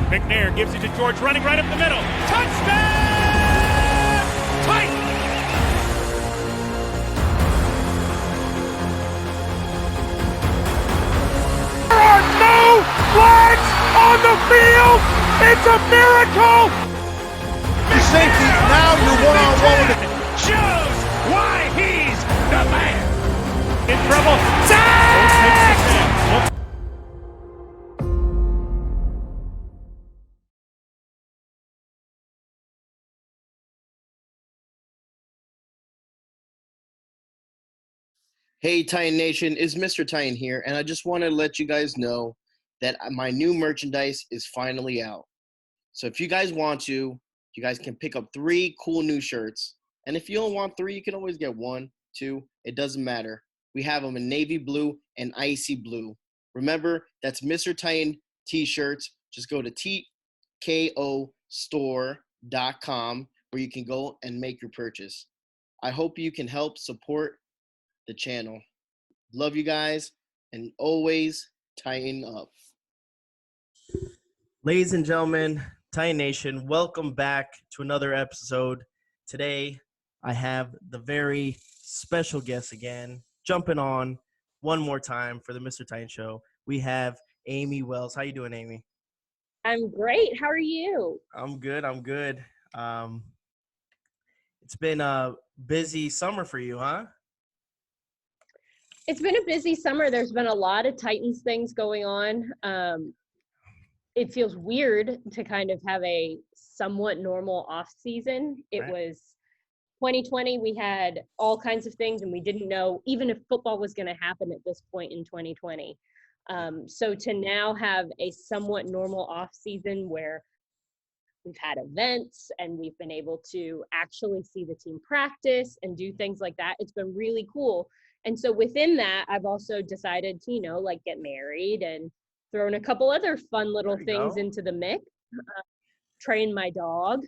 McNair gives it to George, running right up the middle. Touchdown! Titan! There are no flags on the field! It's a miracle! Safety, now you're one-on-one with it. Shows why he's the man! In trouble. Sack! Hey, Titan Nation, it's Mr.Titan here, and I just want to let you guys know that my new merchandise is finally out. So if you guys want to, you guys can pick up 3 cool new shirts. And if you don't want 3, you can always get 1, 2, it doesn't matter. We have them in navy blue and icy blue. Remember, that's Mr. Titan t-shirts. Just go to tkostore.com where you can go and make your purchase. I hope you can help support the channel. Love you guys, and always Tighten up. Ladies and gentlemen, Titan Nation, welcome back to another episode. Today, I have the very special guest again, jumping on one more time for the Mr. Titan Show. We have Amie Wells. How you doing, Amie? I'm great. How are you? I'm good. It's been a busy summer for you, huh? It's been a busy summer. There's been a lot of Titans things going on. It feels weird to kind of have a somewhat normal off season. It was 2020. We had all kinds of things, and we didn't know even if football was going to happen at this point in 2020. So to now have a somewhat normal off season where we've had events and we've been able to actually see the team practice and do things like that, it's been really cool. And so within that, I've also decided to, get married and thrown a couple other fun little things into the mix, train my dog.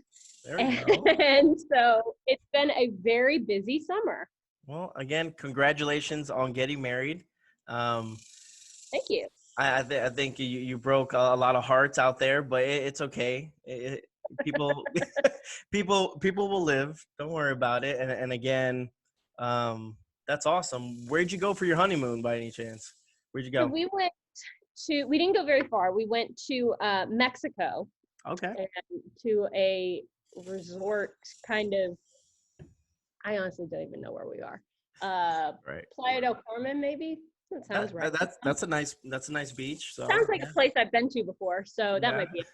And so it's been a very busy summer. Well, again, congratulations on getting married. Thank you. I think you broke a lot of hearts out there, but it's okay. People will live. Don't worry about it. And again, that's awesome. Where'd you go for your honeymoon by any chance? Where'd you go? So we didn't go very far. We went to Mexico. Okay. And to a resort kind of, I honestly don't even know where we are. Right. Playa del Carmen, maybe? That sounds right. That's a nice beach. So sounds like a place I've been to before, so that might be it.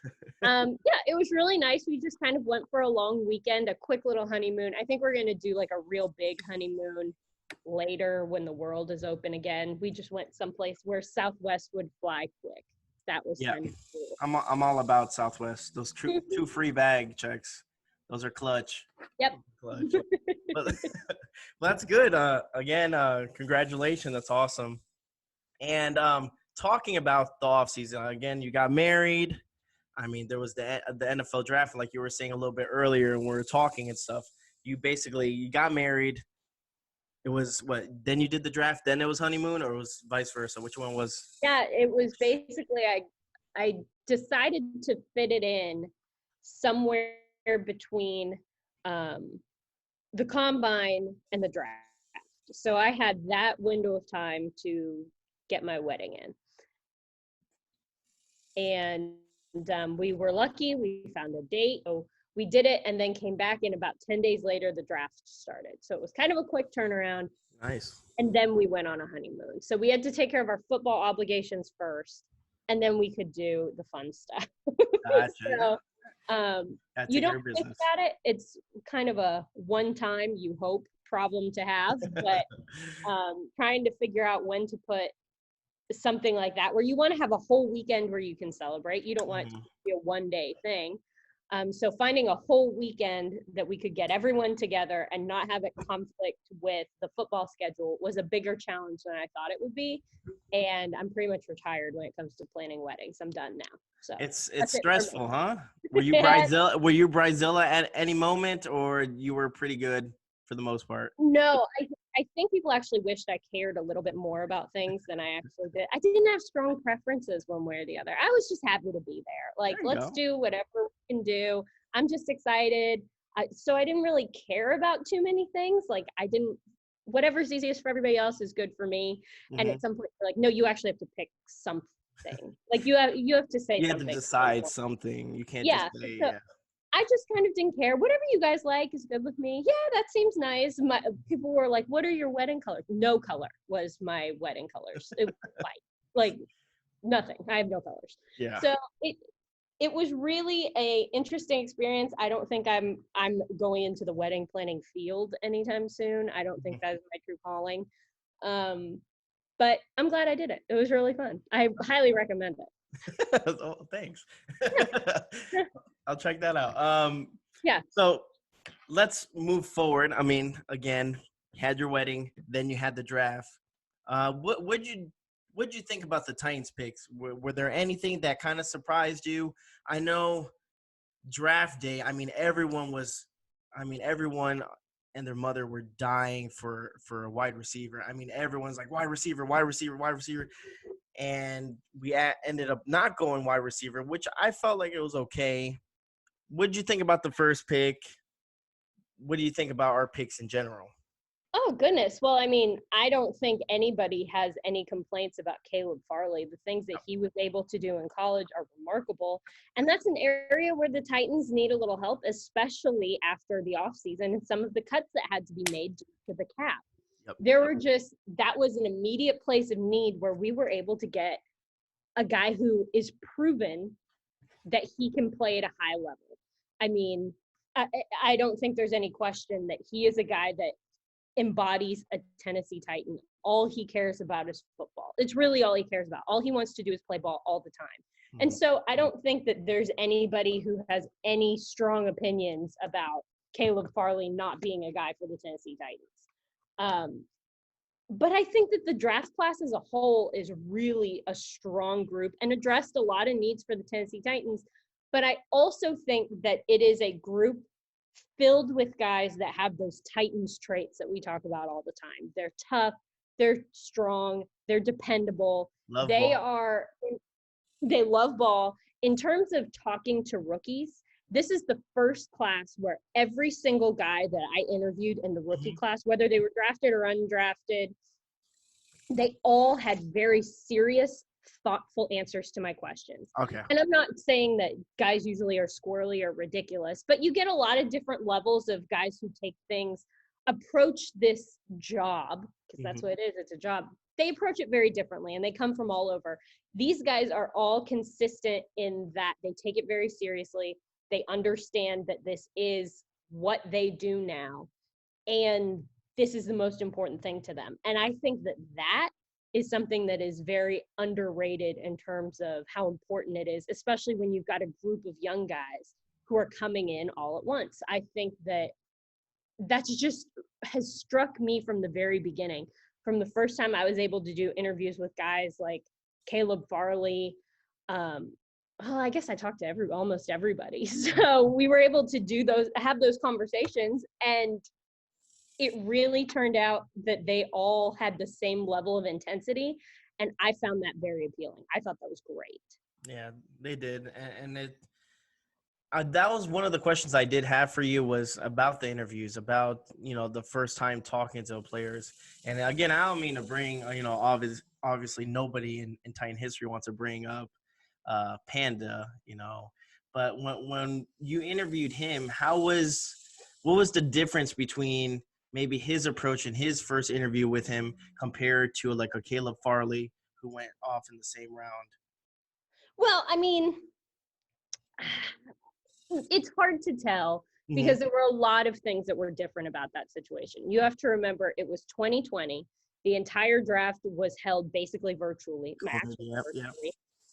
It was really nice. We just kind of went for a long weekend, a quick little honeymoon. I think we're going to do like a real big honeymoon later when the world is open again. We just went someplace where Southwest would fly quick. That was kind of cool. I'm all about Southwest. Those two free bag checks. Those are clutch. Yep. Clutch. But that's good. Again, congratulations. That's awesome. And talking about the off season, again, you got married. I mean, there was the NFL draft, like you were saying a little bit earlier, and we were talking and stuff. You got married. It was what? Then you did the draft, then it was honeymoon, or it was vice versa? Which one was? Yeah, it was basically I decided to fit it in somewhere between the combine and the draft. So I had that window of time to get my wedding in. And we were lucky. We found a date. So we did it and then came back, and about 10 days later, the draft started. So it was kind of a quick turnaround. Nice. And then we went on a honeymoon. So we had to take care of our football obligations first, and then we could do the fun stuff. Gotcha. So you don't think about it. It's kind of a one-time, you hope, problem to have, but trying to figure out when to put something like that where you want to have a whole weekend where you can celebrate. You don't want it to be a one-day thing. So finding a whole weekend that we could get everyone together and not have it conflict with the football schedule was a bigger challenge than I thought it would be. And I'm pretty much retired when it comes to planning weddings. I'm done now. So it's stressful, huh? Were you Bridezilla at any moment, or you were pretty good for the most part? No, I think people actually wished I cared a little bit more about things than I actually did. I didn't have strong preferences one way or the other. I was just happy to be there. Like, There you let's go. do whatever we can do. I'm just excited. So I didn't really care about too many things. Like, whatever's easiest for everybody else is good for me. And Mhm. at some point, you're like, no, you actually have to pick something. Like, you have to say You have something. to decide something. You can't Yeah. just say, So yeah. I just kind of didn't care. Whatever you guys like is good with me. Yeah, that seems nice. People were like, what are your wedding colors? No color was my wedding colors. It was white. Like, nothing. I have no colors. Yeah. So it was really a interesting experience. I don't think I'm going into the wedding planning field anytime soon. I don't think that's my true calling. But I'm glad I did it. It was really fun. I highly recommend it. Oh, thanks. I'll check that out. Yeah. So let's move forward. I mean, again, you had your wedding, then you had the draft. What'd you think about the Titans picks? Were there anything that kind of surprised you? I know draft day. Everyone and their mother were dying for a wide receiver. Everyone's like wide receiver, wide receiver, wide receiver. And we ended up not going wide receiver, which I felt like it was okay. What did you think about the first pick? What do you think about our picks in general? Oh, goodness. Well, I don't think anybody has any complaints about Caleb Farley. The things that he was able to do in college are remarkable. And that's an area where the Titans need a little help, especially after the offseason and some of the cuts that had to be made due to the cap. Yep. That was an immediate place of need where we were able to get a guy who is proven that he can play at a high level. I don't think there's any question that he is a guy that embodies a Tennessee Titan. All he cares about is football. It's really all he cares about. All he wants to do is play ball all the time. Mm-hmm. And so I don't think that there's anybody who has any strong opinions about Caleb Farley not being a guy for the Tennessee Titans. But I think that the draft class as a whole is really a strong group and addressed a lot of needs for the Tennessee Titans. But I also think that it is a group filled with guys that have those Titans traits that we talk about all the time. They're tough, they're strong, they're dependable. They love ball. In terms of talking to rookies, this is the first class where every single guy that I interviewed in the rookie class, whether they were drafted or undrafted, they all had very serious, thoughtful answers to my questions. Okay. And I'm not saying that guys usually are squirrely or ridiculous, but you get a lot of different levels of guys who take things, approach this job, because that's what it is, it's a job. They approach it very differently, and they come from all over. These guys are all consistent in that they take it very seriously. They understand that this is what they do now, and this is the most important thing to them. And I think that is something that is very underrated in terms of how important it is, especially when you've got a group of young guys who are coming in all at once. I think that's just has struck me from the very beginning. From the first time I was able to do interviews with guys like Caleb Farley, I guess I talked to almost everybody. So we were able to have those conversations, and it really turned out that they all had the same level of intensity, and I found that very appealing. I thought that was great. Yeah, they did, and that was one of the questions I did have for you, was about the interviews, about the first time talking to players. And again, I don't mean to bring obviously nobody in Titan history wants to bring up Panda, but when you interviewed him, what was the difference between maybe his approach in his first interview with him compared to like a Caleb Farley who went off in the same round? Well, it's hard to tell because there were a lot of things that were different about that situation. You have to remember it was 2020. The entire draft was held basically virtually. Yep.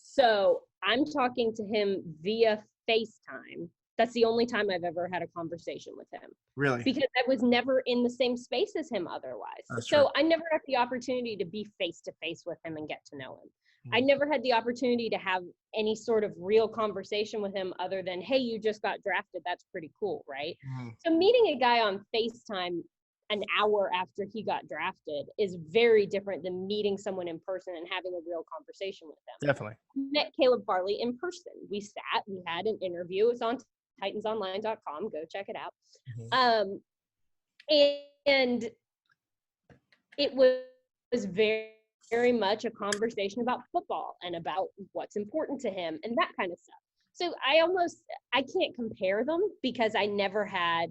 So I'm talking to him via FaceTime. That's the only time I've ever had a conversation with him. Really? Because I was never in the same space as him otherwise. That's so true. I never had the opportunity to be face-to-face with him and get to know him. I never had the opportunity to have any sort of real conversation with him other than, hey, you just got drafted. That's pretty cool, right? So meeting a guy on FaceTime an hour after he got drafted is very different than meeting someone in person and having a real conversation with them. Definitely. Met Caleb Farley in person. We sat, we had an interview. It's on titansonline.com. Go check it out. Mm-hmm. And it was very, very much a conversation about football and about what's important to him and that kind of stuff. So I can't compare them because I never had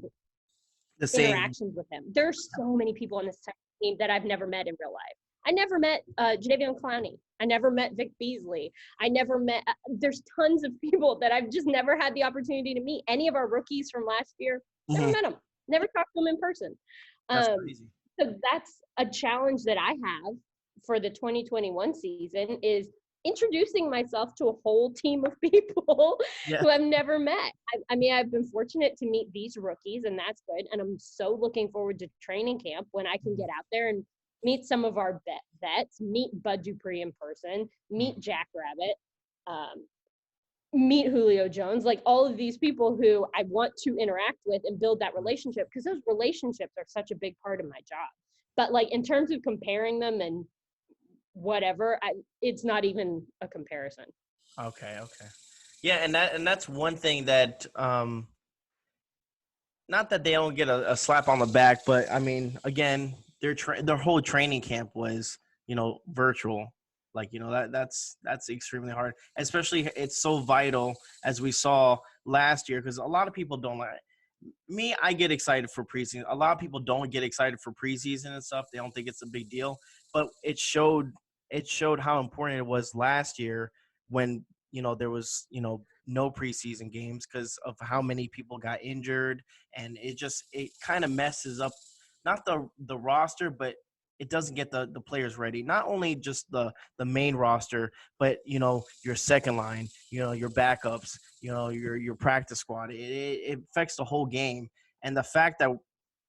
The same. interactions with him. There's so many people on this team that I've never met in real life. I never met Jadeveon Clowney. I never met Vic Beasley. I never met, there's tons of people that I've just never had the opportunity to meet. Any of our rookies from last year, never met them. Never talked to them in person. That's crazy. So that's a challenge that I have for the 2021 season is introducing myself to a whole team of people who I've never met. I mean, I've been fortunate to meet these rookies, and that's good. And I'm so looking forward to training camp when I can get out there and meet some of our vets, meet Bud Dupree in person, meet Jack Rabbit, meet Julio Jones, like all of these people who I want to interact with and build that relationship, because those relationships are such a big part of my job. But like in terms of comparing them and whatever, it's not even a comparison. Okay. Yeah, and that's one thing that not that they don't get a slap on the back, but I mean, again, their whole training camp was, virtual. Like, that's extremely hard. Especially it's so vital, as we saw last year, because a lot of people don't like me. I get excited for preseason. A lot of people don't get excited for preseason and stuff. They don't think it's a big deal, but it showed how important it was last year when, there was, no preseason games because of how many people got injured, and it kind of messes up not the roster, but it doesn't get the players ready. Not only just the main roster, but your second line, your backups, your practice squad. It affects the whole game. And the fact that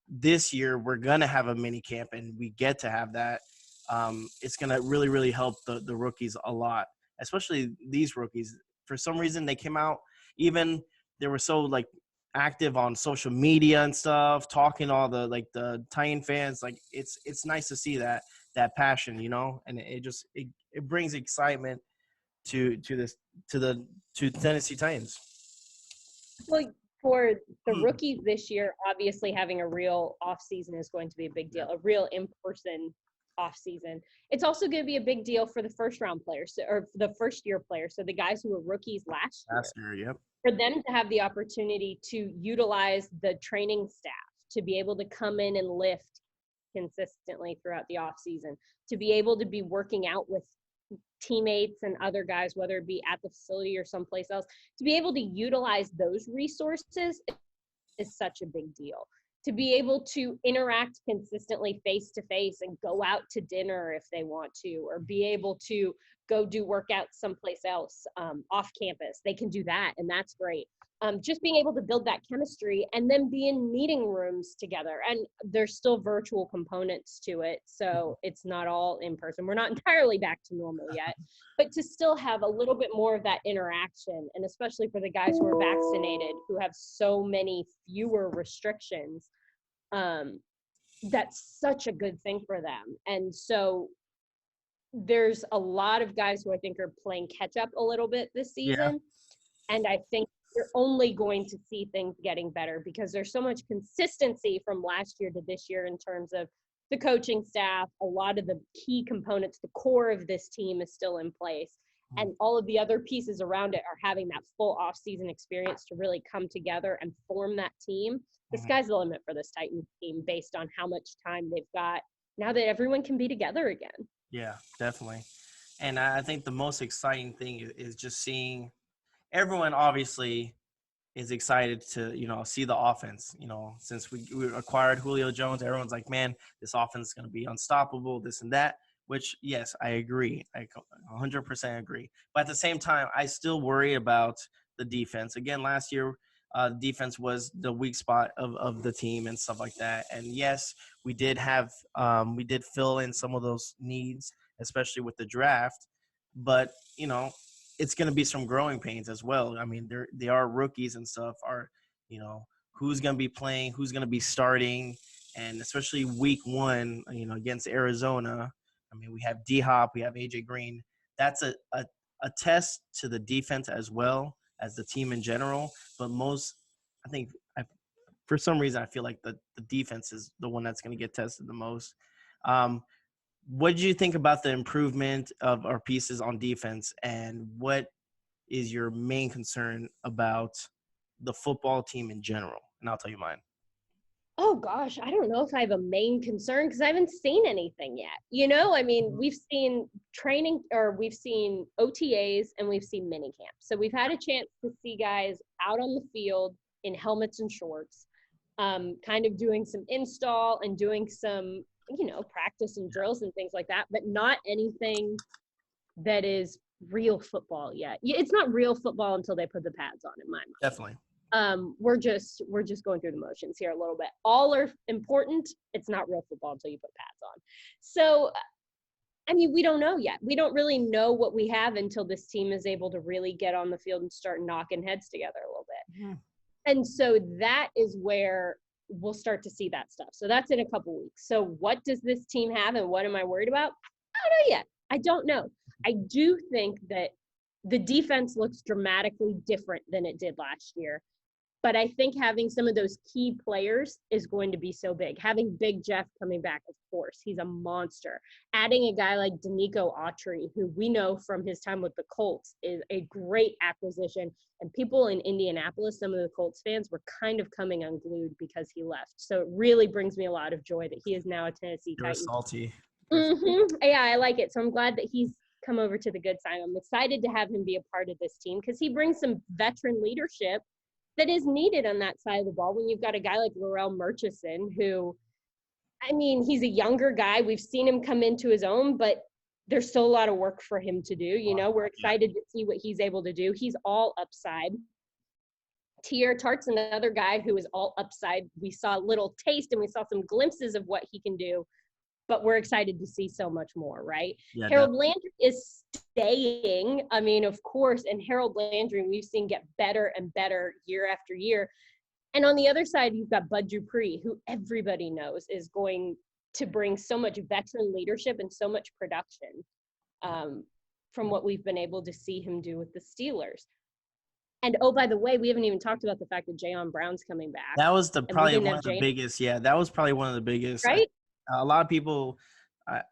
this year we're gonna have a mini camp and we get to have that, it's gonna really, really help the rookies a lot, especially these rookies. For some reason, they came out, even they were so like active on social media and stuff, talking to all the Titan fans. Like it's nice to see that passion, and it brings excitement to Tennessee Titans. Well, for the rookies this year, obviously having a real off season is going to be a big deal, a real in-person off season. It's also going to be a big deal for the first round players or the first year players. So the guys who were rookies last year, yep. For them to have the opportunity to utilize the training staff, to be able to come in and lift consistently throughout the off season, to be able to be working out with teammates and other guys, whether it be at the facility or someplace else, to be able to utilize those resources is such a big deal. To be able to interact consistently face to face and go out to dinner if they want to, or be able to go do workouts someplace else off campus, they can do that, and that's great. Just being able to build that chemistry and then be in meeting rooms together. And there's still virtual components to it, so it's not all in person. We're not entirely back to normal yet, but to still have a little bit more of that interaction, and especially for the guys who are vaccinated, who have so many fewer restrictions, that's such a good thing for them. And so there's a lot of guys who I think are playing catch up a little bit this season. Yeah. And I think you're only going to see things getting better because there's so much consistency from last year to this year in terms of the coaching staff. A lot of the key components, the core of this team is still in place. And all of the other pieces around it are having that full off-season experience to really come together and form that team. The sky's the limit for this Titans team based on how much time they've got now that everyone can be together again. Yeah, definitely. And I think the most exciting thing is just seeing everyone obviously is excited to, see the offense. Since we acquired Julio Jones, everyone's like, man, this offense is going to be unstoppable, this and that, which, yes, I agree. I 100% agree. But at the same time, I still worry about the defense. Again, last year, defense was the weak spot of the team and stuff like that. And yes, we did fill in some of those needs, especially with the draft. But, it's going to be some growing pains as well. I mean, they are rookies and stuff. Who's going to be playing, who's going to be starting, and especially week 1, against Arizona. I mean, we have D-Hop, we have AJ Green. That's a test to the defense as well as the team in general. But for some reason, I feel like the defense is the one that's going to get tested the most. What did you think about the improvement of our pieces on defense, and what is your main concern about the football team in general? And I'll tell you mine. Oh gosh, I don't know if I have a main concern because I haven't seen anything yet. I mean, we've seen training, or we've seen OTAs, and we've seen mini camps. So we've had a chance to see guys out on the field in helmets and shorts, kind of doing some install and doing some, practice and drills and things like that, but not anything that is real football yet. It's not real football until they put the pads on, in my mind. Definitely. We're just going through the motions here a little bit. All are important. It's not real football until you put pads on. So, I mean, we don't know yet. We don't really know what we have until this team is able to really get on the field and start knocking heads together a little bit. Yeah. And so that is where we'll start to see that stuff. So that's in a couple weeks. So what does this team have, and what am I worried about? I don't know yet. I don't know. I do think that the defense looks dramatically different than it did last year. But I think having some of those key players is going to be so big. Having Big Jeff coming back, of course, he's a monster. Adding a guy like Danico Autry, who we know from his time with the Colts, is a great acquisition. And people in Indianapolis, some of the Colts fans, were kind of coming unglued because he left. So it really brings me a lot of joy that he is now a Tennessee You're Titan. salty. Mm-hmm. Yeah, I like it. So I'm glad that he's come over to the good side. I'm excited to have him be a part of this team because he brings some veteran leadership that is needed on that side of the ball when you've got a guy like Laurel Murchison, who, I mean, he's a younger guy. We've seen him come into his own, but there's still a lot of work for him to do. We're excited to see what he's able to do. He's all upside. Tier Tart's another guy who is all upside. We saw a little taste and we saw some glimpses of what he can do, but we're excited to see so much more, right? Yeah, Harold Landry is staying. I mean, of course, and Harold Landry, we've seen get better and better year after year. And on the other side, you've got Bud Dupree, who everybody knows is going to bring so much veteran leadership and so much production from what we've been able to see him do with the Steelers. And, oh, by the way, we haven't even talked about the fact that Jayon Brown's coming back. That was probably one of the biggest. Yeah, that was probably one of the biggest. Right? A lot of people,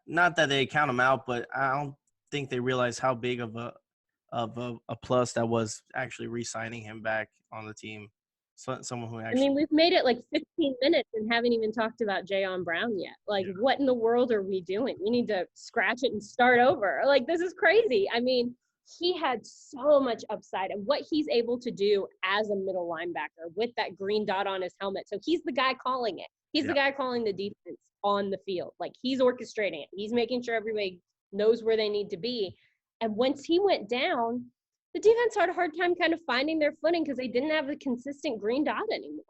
not that they count him out, but I don't think they realize how big of a plus that was actually re-signing him back on the team. So, someone who actually. I mean, we've made it like 15 minutes and haven't even talked about Jayon Brown yet. Like, What in the world are we doing? We need to scratch it and start over. Like, this is crazy. I mean, he had so much upside, and what he's able to do as a middle linebacker with that green dot on his helmet. So he's the guy calling it. He's the guy calling the defense on the field. Like, he's orchestrating it. He's making sure everybody knows where they need to be. And once he went down, the defense had a hard time kind of finding their footing because they didn't have a consistent green dot anymore.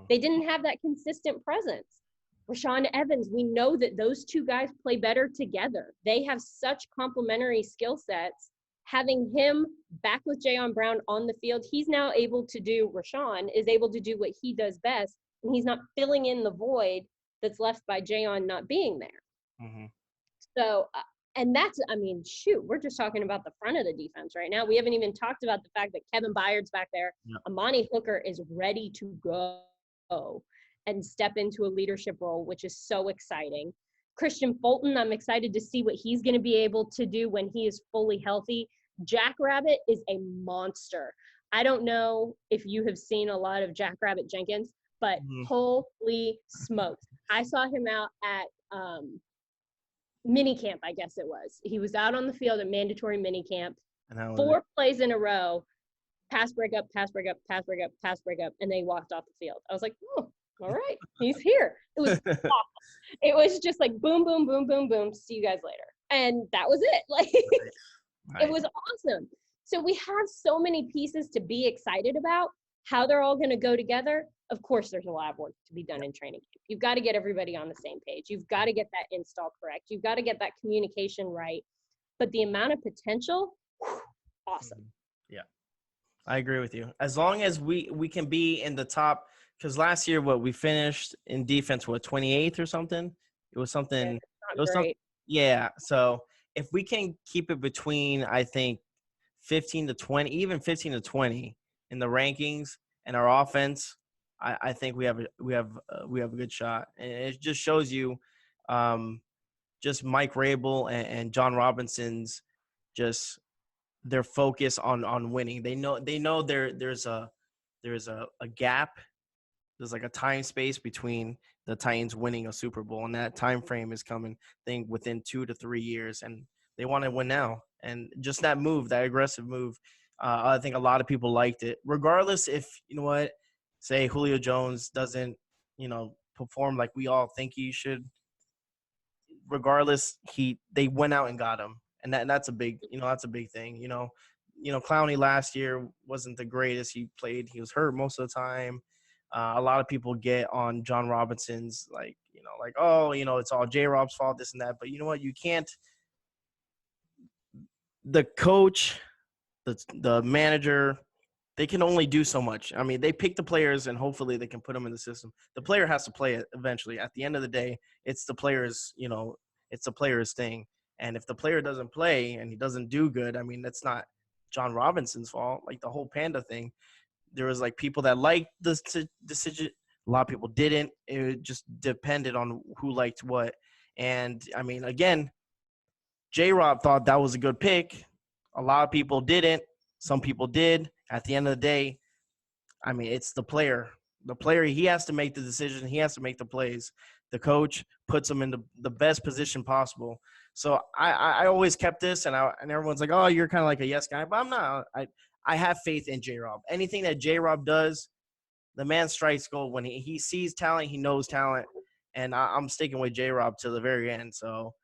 They didn't have that consistent presence. Rashaan Evans, we know that those two guys play better together. They have such complementary skill sets. Having him back with Jayon Brown on the field, he's now able to do, Rashaan is able to do what he does best, and he's not filling in the void that's left by Jayon not being there. Mm-hmm. So, and that's, I mean, shoot, we're just talking about the front of the defense right now. We haven't even talked about the fact that Kevin Byard's back there. Yep. Amani Hooker is ready to go and step into a leadership role, which is so exciting. Christian Fulton, I'm excited to see what he's going to be able to do when he is fully healthy. Jackrabbit is a monster. I don't know if you have seen a lot of Jackrabbit Jenkins, but holy smokes. I saw him out at minicamp, I guess it was. He was out on the field at mandatory minicamp. 4 plays in a row, pass break up, pass break up, pass break up, pass break up, and they walked off the field. I was like, oh, all right, he's here. It was awesome. It was just like boom, boom, boom, boom, boom. See you guys later. And that was it. Like, It was awesome. So we have so many pieces to be excited about. How they're all going to go together, of course, there's a lot of work to be done in training camp. You've got to get everybody on the same page. You've got to get that install correct. You've got to get that communication right. But the amount of potential, awesome. Yeah, I agree with you. As long as we can be in the top, because last year we finished in defense 28th or something. It was Yeah, something. it's It not was some. great. Yeah. So if we can keep it between, I think 15 to 20, even 15 to 20 in the rankings and our offense, I think we have a good shot. And it just shows you, just Mike Rabel and John Robinson's just their focus on winning. They know there's a gap. There's like a time space between the Titans winning a Super Bowl, and that time frame is coming, I think, within 2 to 3 years, and they want to win now. And just that move, that aggressive move, I think a lot of people liked it. Regardless if you know what, say Julio Jones doesn't, perform like we all think he should, regardless, they went out and got him, and that's a big that's a big thing. Clowney last year wasn't the greatest. He was hurt most of the time. A lot of people get on John Robinson's like oh it's all J Rob's fault, this and that. But you know what? You can't. The coach, the manager, they can only do so much. I mean, they pick the players and hopefully they can put them in the system. The player has to play it eventually. At the end of the day, it's the player's, it's the player's thing. And if the player doesn't play and he doesn't do good, I mean, that's not John Robinson's fault. Like the whole Panda thing, there was like people that liked the decision. A lot of people didn't. It just depended on who liked what. And I mean, again, J-Rob thought that was a good pick. A lot of people didn't. Some people did. At the end of the day, I mean, it's the player. The player, he has to make the decision. He has to make the plays. The coach puts him in the best position possible. So I always kept this, and everyone's like, oh, you're kind of like a yes guy. But I'm not. I have faith in J-Rob. Anything that J-Rob does, the man strikes gold. When he sees talent, he knows talent. And I'm sticking with J-Rob to the very end. So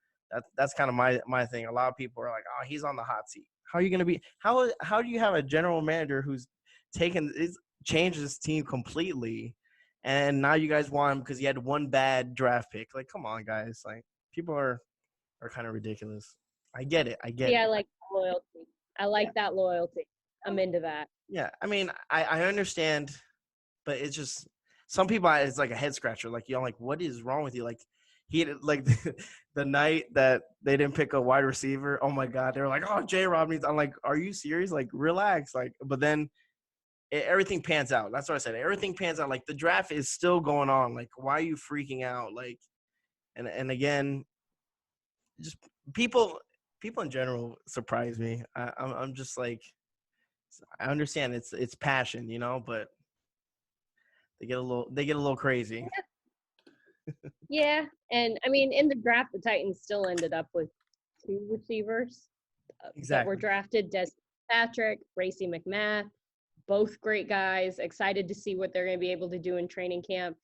that's kind of my thing. A lot of people are like, oh, he's on the hot seat. How are you going to be – how do you have a general manager who's changed his team completely, and now you guys want him because he had one bad draft pick? Like, come on, guys. Like, people are kind of ridiculous. I get it. Yeah, I like loyalty. I like that loyalty. I'm into that. Yeah, I mean, I understand, but it's just some people, it's like a head scratcher. Like, like, what is wrong with you? Like, he like the night that they didn't pick a wide receiver. Oh my God, they were like, "Oh, J-Rob needs." I'm like, "Are you serious? Like, relax." Like, but then everything pans out. That's what I said. Everything pans out. Like the draft is still going on. Like, why are you freaking out? Like, and again, just people in general surprise me. I'm just like, I understand it's passion, but they get a little crazy. Yeah, and I mean, in the draft, the Titans still ended up with 2 receivers that were Exactly. drafted: Des Patrick, Racey McMath, both great guys. Excited to see what they're going to be able to do in training camp.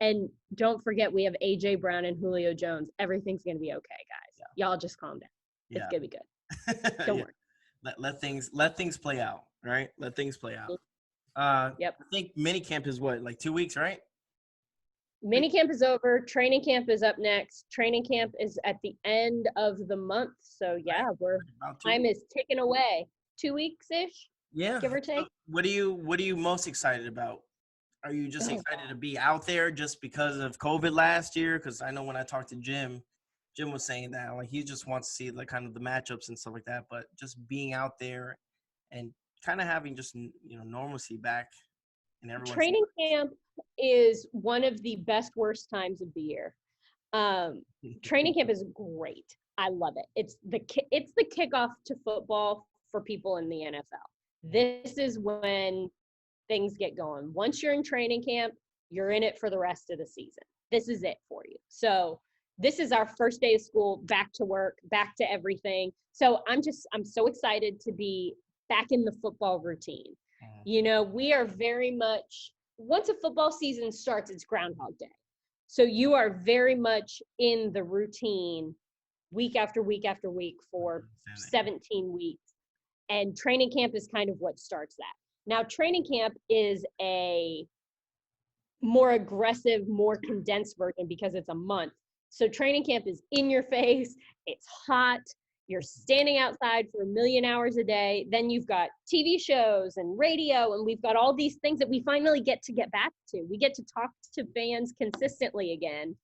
And don't forget, we have AJ Brown and Julio Jones. Everything's going to be okay, guys. Y'all just calm down. It's Yeah. going to be good. Don't worry. Let things play out, right? Let things play out. Yep. I think mini camp is what, like 2 weeks, right? Minicamp is over. Training camp is up next. Training camp is at the end of the month. So yeah, time is ticking away. 2 weeks-ish, Yeah. give or take. What are you most excited about? Are you just excited to be out there just because of COVID last year? Because I know when I talked to Jim was saying that like he just wants to see like kind of the matchups and stuff like that. But just being out there and kind of having just normalcy back in everyone's Training camp is one of the best worst times of the year. Training camp is great. I love it. It's the kickoff to football for people in the NFL. This is when things get going. Once you're in training camp, you're in it for the rest of the season. This is it for you. So this is our first day of school, back to work, back to everything. So I'm so excited to be back in the football routine. We are very much, once a football season starts, it's Groundhog Day. So you are very much in the routine week after week after week for 17 weeks. And training camp is kind of what starts that. Now, training camp is a more aggressive, more condensed version because it's a month. So training camp is in your face. It's hot. You're standing outside for 1,000,000 hours a day. Then you've got TV shows and radio, and we've got all these things that we finally get back to. We get to talk to fans consistently again.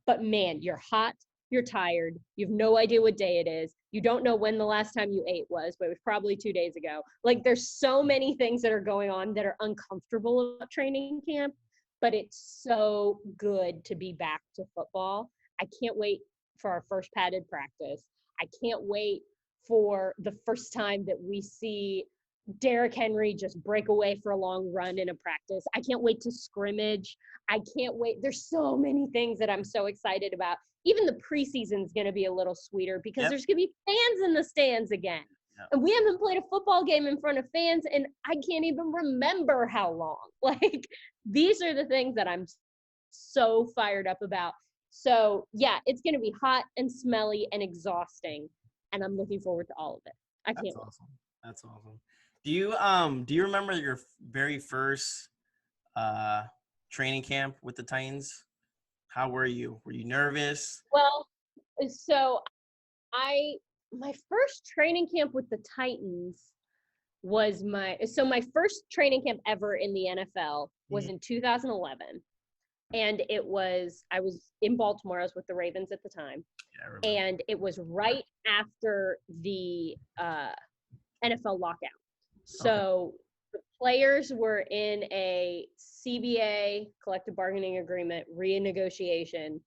But man, you're hot, you're tired, you have no idea what day it is. You don't know when the last time you ate was, but it was probably 2 days ago. Like, there's so many things that are going on that are uncomfortable about training camp, but it's so good to be back to football. I can't wait for our first padded practice. I can't wait for the first time that we see Derrick Henry just break away for a long run in a practice. I can't wait to scrimmage. I can't wait. There's so many things that I'm so excited about. Even the preseason is going to be a little sweeter because there's going to be fans in the stands again. Yep. And we haven't played a football game in front of fans, and I can't even remember how long. Like, these are the things that I'm so fired up about. So, yeah, it's going to be hot and smelly and exhausting, and I'm looking forward to all of it. I can't wait. Awesome. That's awesome. Do you remember your very first training camp with the Titans? How were you? Were you nervous? Well, so my first training camp with the Titans was my first training camp ever in the NFL was in 2011. And I was in Baltimore. I was with the Ravens at the time. Yeah, and it was right after the NFL lockout. So the players were in a CBA, collective bargaining agreement, renegotiation.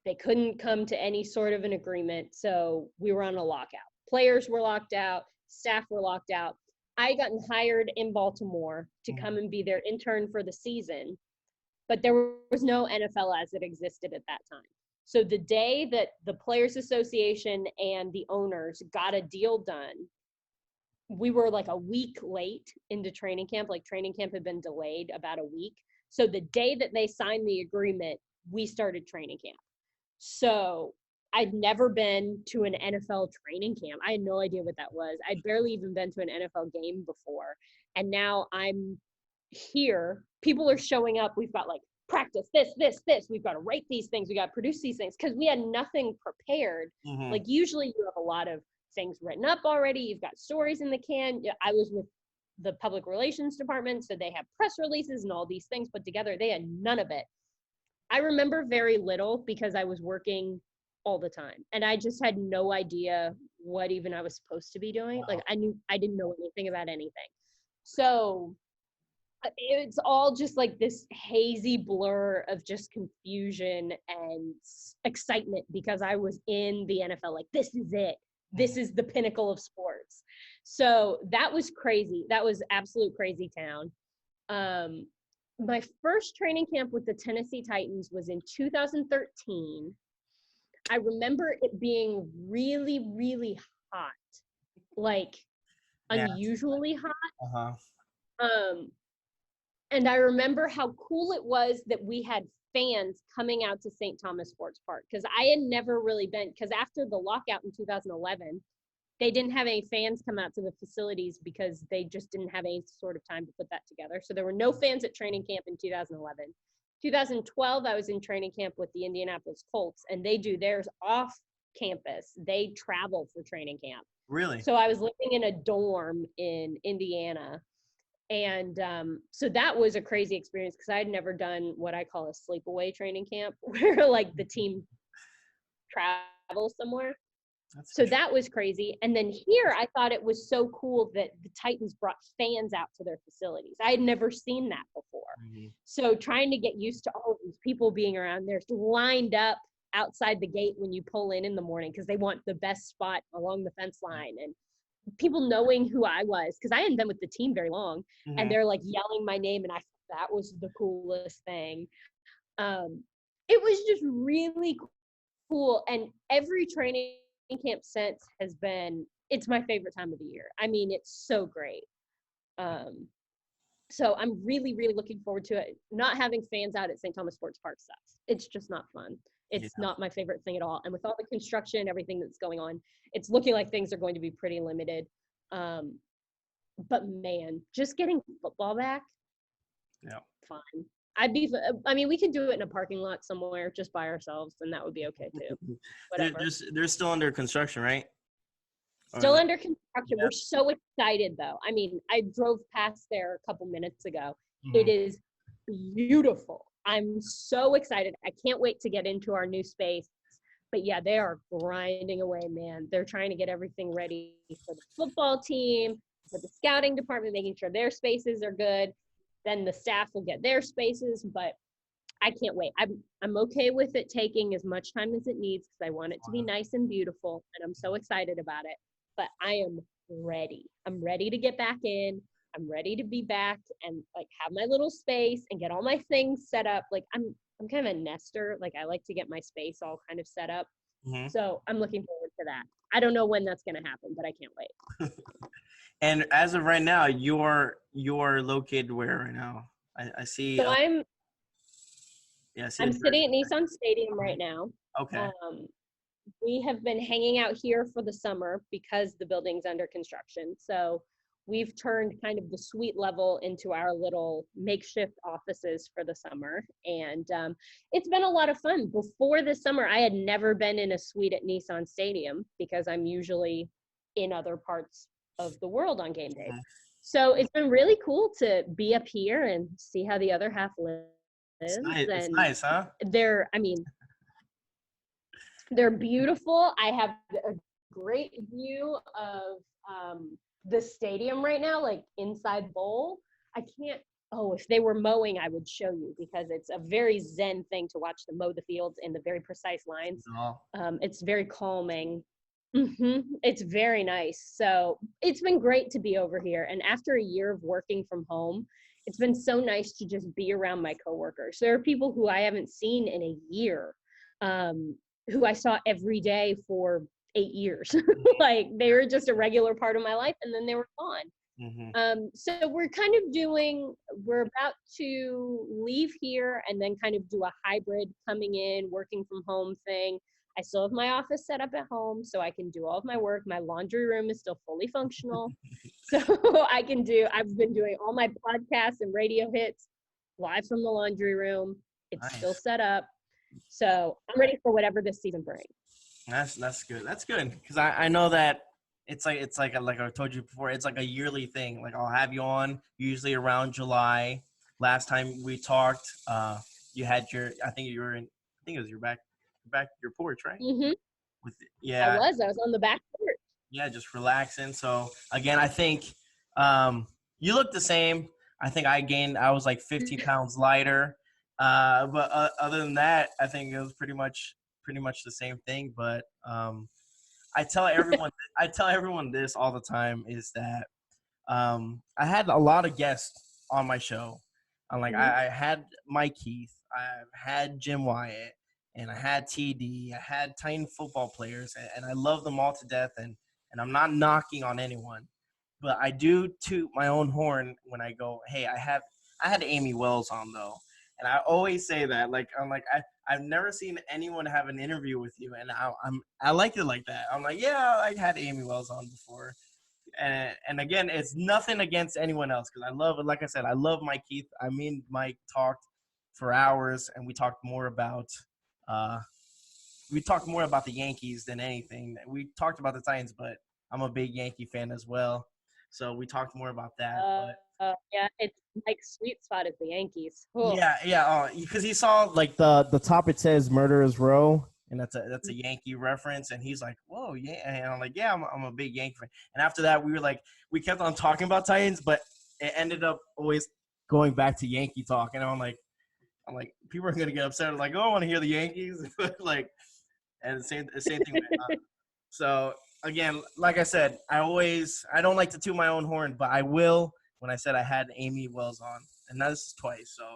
They couldn't come to any sort of an agreement, so we were on a lockout. Players were locked out, staff were locked out. I got hired in Baltimore to come and be their intern for the season, but there was no NFL as it existed at that time. So the day that the Players Association and the owners got a deal done, we were like a week late into training camp. Like, training camp had been delayed about a week. So the day that they signed the agreement, we started training camp. So I'd never been to an NFL training camp. I had no idea what that was. I'd barely even been to an NFL game before. And now I'm here. People are showing up. We've got like practice this. We've got to write these things. We got to produce these things because we had nothing prepared. Like, usually you have a lot of things written up already. You've got stories in the can. I was with the public relations department, so they have press releases and all these things put together. They had none of it. I remember very little because I was working all the time, and I just had no idea what even I was supposed to be doing. Wow. Like, I didn't know anything about anything. So it's all just like this hazy blur of just confusion and excitement because I was in the NFL. Like, this is it. This is the pinnacle of sports. So that was crazy. That was absolute crazy town. My first training camp with the Tennessee Titans was in 2013. I remember it being really, really hot, like unusually hot. And I remember how cool it was that we had fans coming out to St. Thomas Sports Park, because I had never really been, because after the lockout in 2011, they didn't have any fans come out to the facilities because they just didn't have any sort of time to put that together. So there were no fans at training camp in 2011. 2012, I was in training camp with the Indianapolis Colts, and they do theirs off campus. They travel for training camp. Really? So I was living in a dorm in Indiana. And so that was a crazy experience because I had never done what I call a sleepaway training camp where like the team travels somewhere. So that was crazy. And then here, I thought it was so cool that the Titans brought fans out to their facilities. I had never seen that before. So trying to get used to all of these people being around there, lined up outside the gate when you pull in the morning because they want the best spot along the fence line, and people knowing who I was because I hadn't been with the team very long, and they're like yelling my name, and I thought that was the coolest thing. It was just really cool, and every training camp since has been, it's my favorite time of the year. I mean, it's so great. So I'm really, really looking forward to it. Not having fans out at St. Thomas Sports Park sucks. It's just not fun. It's not my favorite thing at all. And with all the construction and everything that's going on, it's looking like things are going to be pretty limited. But man, just getting football back, fun. I mean, we could do it in a parking lot somewhere just by ourselves, and that would be okay too. Whatever. They're still under construction, right? Still Or under construction. yeah. We're so excited, though. I mean, I drove past there a couple minutes ago. Mhm. It is beautiful. I'm so excited. I can't wait to get into our new space. But yeah, they are grinding away, man. They're trying to get everything ready for the football team, for the scouting department, making sure their spaces are good. Then the staff will get their spaces, but I can't wait. I'm okay with it taking as much time as it needs because I want it to be nice and beautiful, and I'm so excited about it. But I am ready. I'm ready to get back in. I'm ready to be back and like have my little space and get all my things set up. Like I'm kind of a nester. Like I like to get my space all kind of set up. Mhm. So I'm looking forward to that. I don't know when that's going to happen, but I can't wait. And as of right now, you're located where right now? I see. So I'm I see. I'm sitting at Nissan Stadium right now. Okay. We have been hanging out here for the summer because the building's under construction. So we've turned kind of the suite level into our little makeshift offices for the summer. And it's been a lot of fun. Before this summer, I had never been in a suite at Nissan Stadium because I'm usually in other parts of the world on game day. So it's been really cool to be up here and see how the other half lives. It's nice, huh? They're beautiful. I have a great view of the stadium right now, like inside bowl. If they were mowing, I would show you because it's a very zen thing to watch them mow the fields in the very precise lines. It's very calming. It's very nice. So it's been great to be over here. And after a year of working from home, it's been so nice to just be around my coworkers. There are people who I haven't seen in a year. Who I saw every day for 8 years. Like they were just a regular part of my life and then they were gone. So we're about to leave here and then kind of do a hybrid coming in, working from home thing. I still have my office set up at home so I can do all of my work. My laundry room is still fully functional. So I've been doing all my podcasts and radio hits live from the laundry room. It's still set up. So I'm ready for whatever this season brings. That's good. That's good because I know that it's like I told you before. It's like a yearly thing. Like I'll have you on usually around July. Last time we talked, you had I think it was your porch, right? Mm-hmm. I was on the back porch. Yeah, just relaxing. So again, I think you look the same. I think I was like 15 pounds lighter. But other than that, I think it was pretty much the same thing. But I tell everyone this all the time is that I had a lot of guests on my show. I'm like I had Mike Keith, I've had Jim Wyatt, and I had TD. I had Titan football players, and I love them all to death. And I'm not knocking on anyone, but I do toot my own horn when I go, hey, I had Amie Wells on though. And I always say that, I've never seen anyone have an interview with you, and I like it like that. I'm like, yeah, I had Amie Wells on before, and again, it's nothing against anyone else because I love it. Like I said, I love Mike Keith. I mean, Mike talked for hours, and we talked more about the Yankees than anything. We talked about the Titans, but I'm a big Yankee fan as well, so we talked more about that. Yeah, it's Mike's sweet spot is the Yankees. Cool. Yeah. Because he saw like the top it says "Murderers Row," and that's a Yankee reference, and he's like, "Whoa, yeah!" And I'm like, "Yeah, I'm a big Yankee fan." And after that, we kept on talking about Titans, but it ended up always going back to Yankee talk, and I'm like, people are gonna get upset. I'm like, "Oh, I want to hear the Yankees," and the same thing. So again, like I said, I don't like to toot my own horn, but I will. When I said I had Amie Wells on, and this is twice, so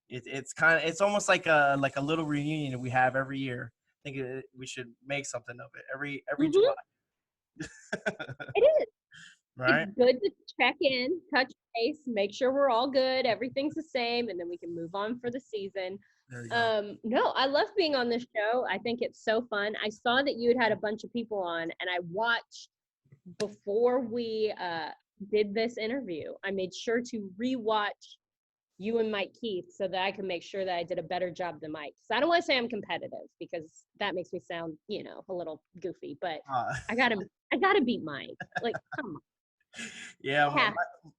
it's almost like a little reunion that we have every year. I think we should make something of it every July. It is. Right? It's good to check in, touch base, make sure we're all good, everything's the same, and then we can move on for the season. There you go. No, I love being on this show. I think it's so fun. I saw that you had a bunch of people on, and I watched before we did this interview. I made sure to rewatch you and Mike Keith so that I can make sure that I did a better job than Mike. So I don't want to say I'm competitive because that makes me sound, a little goofy, but I gotta beat Mike. Like, come on. Yeah,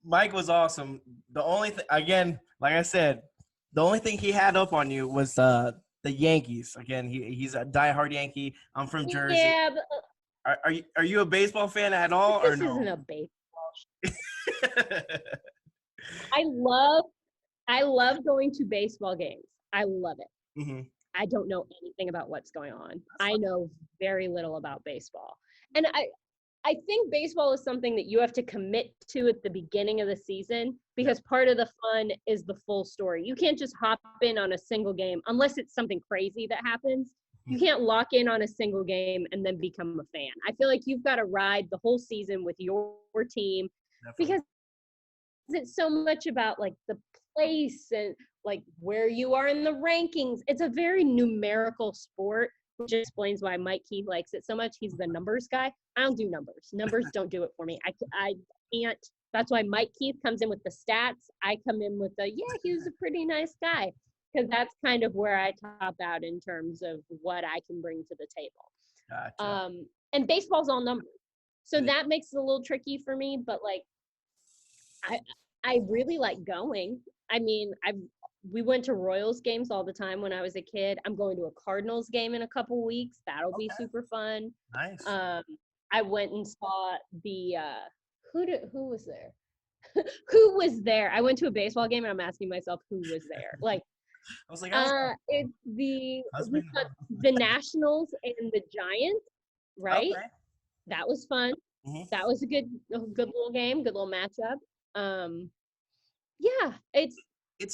Mike was awesome. The only thing, again, like I said, the only thing he had up on you was the Yankees. Again, he's a diehard Yankee. I'm from Jersey. Yeah, but Are you a baseball fan at all, or this no? isn't a baseball. I love going to baseball games. I love it. Mm-hmm. I don't know anything about what's going on. I know very little about baseball. And I think baseball is something that you have to commit to at the beginning of the season because part of the fun is the full story. You can't just hop in on a single game unless it's something crazy that happens. You can't lock in on a single game and then become a fan. I feel like you've got to ride the whole season with your team because it's so much about like the place and like where you are in the rankings. It's a very numerical sport, which explains why Mike Keith likes it so much. He's the numbers guy. I don't do numbers. Numbers don't do it for me. I can't. That's why Mike Keith comes in with the stats. I come in with he was a pretty nice guy because that's kind of where I top out in terms of what I can bring to the table. Gotcha. And baseball's all numbers. So that makes it a little tricky for me, but like I really like going. I mean, we went to Royals games all the time when I was a kid. I'm going to a Cardinals game in a couple weeks. That'll be super fun. Nice. I went and saw the who was there? Who was there? I went to a baseball game and I'm asking myself who was there. Like I was like, it's the Nationals and the Giants, right? Okay. That was fun. Mm-hmm. That was a good little game, good little matchup. Yeah, it's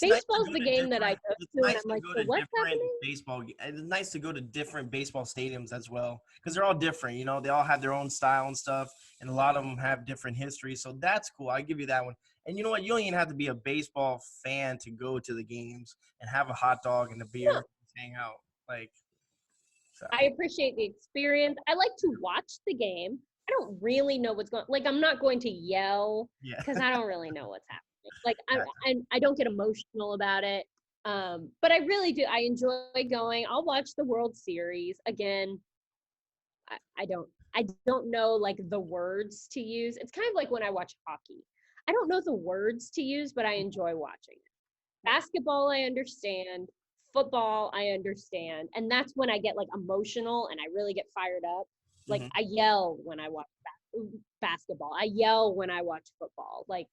baseball's the game that I go to, and I'm like, so what's happening? It's nice to go to different baseball stadiums as well because they're all different. They all have their own style and stuff, and a lot of them have different history. So that's cool. I give you that one. And you know what? You don't even have to be a baseball fan to go to the games and have a hot dog and a beer, and hang out. So. I appreciate the experience. I like to watch the game. I don't really know what's going. Like, I'm not going to yell because I don't really know what's happening. Like, I don't get emotional about it. But I really do. I enjoy going. I'll watch the World Series again. I don't know like the words to use. It's kind of like when I watch hockey. I don't know the words to use, but I enjoy watching it. Basketball, I understand. Football, I understand. And that's when I get like emotional and I really get fired up. Like I yell when I watch basketball. I yell when I watch football. Like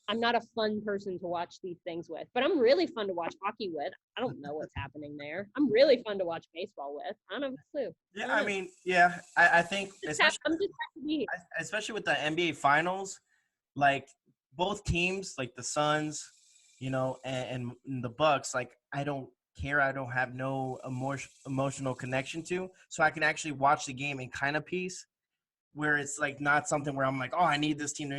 I'm not a fun person to watch these things with, but I'm really fun to watch hockey with. I don't know what's happening there. I'm really fun to watch baseball with. I don't have a clue. Yeah, I mean, I think I'm just happy to be here. Especially with the NBA Finals, like both teams, like the Suns, and the Bucks, like I don't care. I don't have no emotional connection to, so I can actually watch the game in kind of peace. Where it's like not something where I'm like, oh, I need this team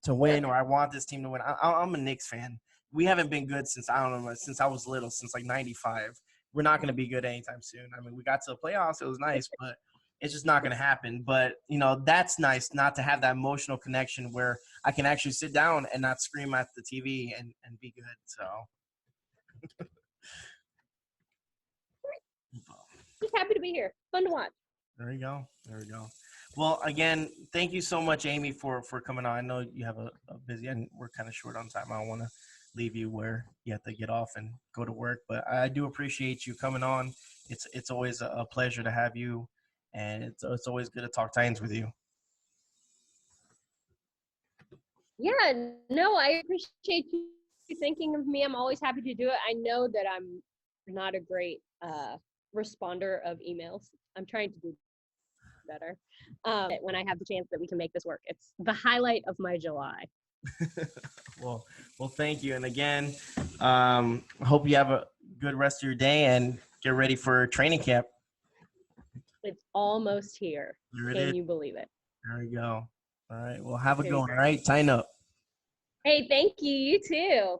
to win, or I want this team to win. I'm a Knicks fan. We haven't been good since I was little, since like '95. We're not going to be good anytime soon. I mean, we got to the playoffs. It was nice, but it's just not going to happen. But, that's nice not to have that emotional connection where I can actually sit down and not scream at the TV and be good. So. Just happy to be here. Fun to watch. There we go. Well, again, thank you so much, Amie, for coming on. I know you have a busy, and we're kind of short on time. I don't want to leave you where you have to get off and go to work, but I do appreciate you coming on. It's always a pleasure to have you, and it's always good to talk Titans with you. Yeah, no, I appreciate you thinking of me. I'm always happy to do it. I know that I'm not a great responder of emails. I'm trying to do better when I have the chance that we can make this work. It's the highlight of my July. well, thank you. And again, hope you have a good rest of your day and get ready for training camp. It's almost here. Can you believe it? There we go. All right. Well, have a good one. All right. Tighten up. Hey, thank you. You too.